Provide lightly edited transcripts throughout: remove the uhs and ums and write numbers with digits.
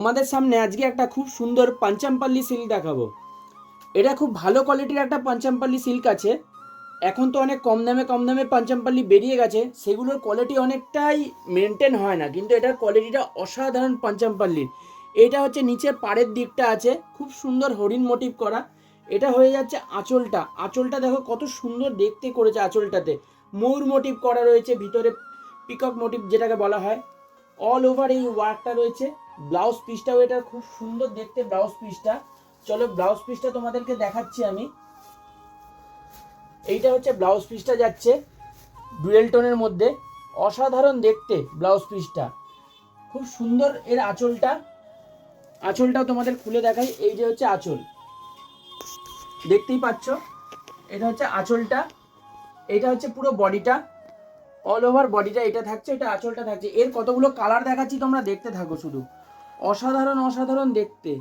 আমাদের সামনে আজকে একটা খুব সুন্দর পাঞ্চামপাল্লি সিল্ক দেখাবো। এটা খুব ভালো কোয়ালিটির একটা পাঞ্চামপাল্লি সিল্ক আছে। এখন তো অনেক কম দামে পাঞ্চামপাল্লি বেরিয়ে গেছে, সেগুলোর কোয়ালিটি অনেকটাই মেনটেন হয় না, কিন্তু এটার কোয়ালিটিটা অসাধারণ পাঞ্চামপাল্লির। এটা হচ্ছে নিচে পাড়ের দিকটা আছে খুব সুন্দর হরিণ মোটিভ করা। এটা হয়ে যাচ্ছে আঁচলটা। আঁচলটা দেখো কত সুন্দর দেখতে করেছে। আঁচলটাতে ময়ূর মোটিভ করা রয়েছে, ভিতরে পিকক মোটিভ যেটাকে বলা হয়। অল ওভার এই ওয়ার্কটা রয়েছে। ব্লাউজ পিসটাও এটা খুব সুন্দর দেখতে। ব্লাউজ পিসটা, চলো ব্লাউজ পিসটা তোমাদেরকে দেখাচ্ছি আমি। এইটা হচ্ছে ব্লাউজ পিসটা যাচ্ছে ডুয়েল টোনের মধ্যে, অসাধারণ দেখতে ব্লাউজ পিসটা, খুব সুন্দর। এর আঁচলটাও তোমাদের খুলে দেখাই। এই যে হচ্ছে আঁচল, দেখতেই পাচ্ছ, এটা হচ্ছে আঁচলটা। এটা হচ্ছে পুরো বডিটা, অল ওভার বডিটা এটা থাকছে, এটা আঁচলটা থাকছে। এর কতগুলো কালার দেখাচ্ছি, তোমরা দেখতে থাকো শুধু। অসাধারণ দেখতে।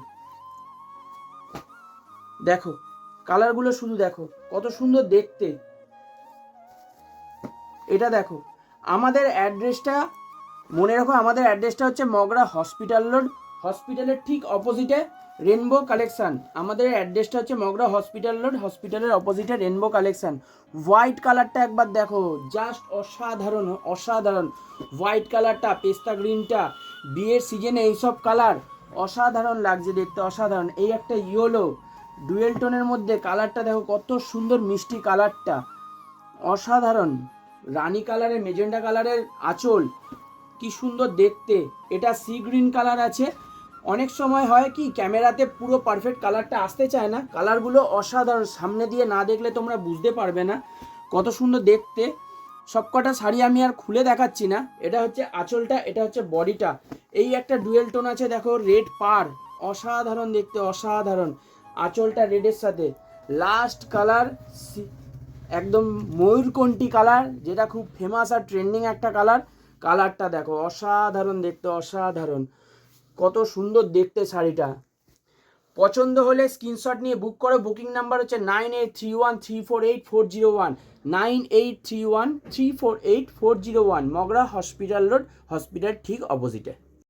দেখো কালারগুলো শুধু দেখো কত সুন্দর দেখতে। এটা দেখো আমাদের অ্যাড্রেসটা মনে রাখো, আমাদের অ্যাড্রেসটা হচ্ছে মগরা হসপিটাল রোড, হসপিটালের ঠিক অপোজিটে রেনবো কালেকশন। আমাদের অ্যাড্রেসটা হচ্ছে মগরা হসপিটাল রোড, হসপিটালের অপোজিটে রেনবো কালেকশন। হোয়াইট কালারটা একবার দেখো, জাস্ট অসাধারণ হোয়াইট কালারটা, পেস্তা গ্রিনটা, বিয়ের সিজনে এইসব কালার অসাধারণ লাগছে দেখতে, অসাধারণ। এই একটা ইয়েলো ডুয়েল টোনের মধ্যে কালারটা দেখো কত সুন্দর মিষ্টি কালারটা, অসাধারণ। রানী কালারের, মেজেন্টা কালারের আঁচল, কি সুন্দর দেখতে। এটা সি গ্রিন কালার আছে। অনেক সময় হয় কি ক্যামেরাতে পুরো পারফেক্ট কালারটা আসতে চায় না, কালারগুলো অসাধারণ, সামনে দিয়ে না দেখলে তোমরা বুঝতে পারবে না কত সুন্দর দেখতে। সবকটা শাড়ি আমি আর খুলে দেখাচ্ছি না। এটা হচ্ছে আঁচলটা, এটা হচ্ছে বডিটা। এই একটা ডুয়েল টোন আছে দেখো, রেড পার, অসাধারণ দেখতে, অসাধারণ। আঁচলটা রেডের সাথে লাস্ট কালার একদম ময়ূরকণ্ঠী কালার, যেটা খুব ফেমাস আর ট্রেন্ডিং একটা কালার। কালারটা দেখো অসাধারণ দেখতে, অসাধারণ, কত সুন্দর দেখতে শাড়িটা। পছন্দ হলে স্ক্রিনশট নিয়ে বুক করো। বুকিং নাম্বার হচ্ছে 9831348401, 9831348401, মগরা হসপিটাল রোড, হসপিটাল ঠিক অপোজিটে।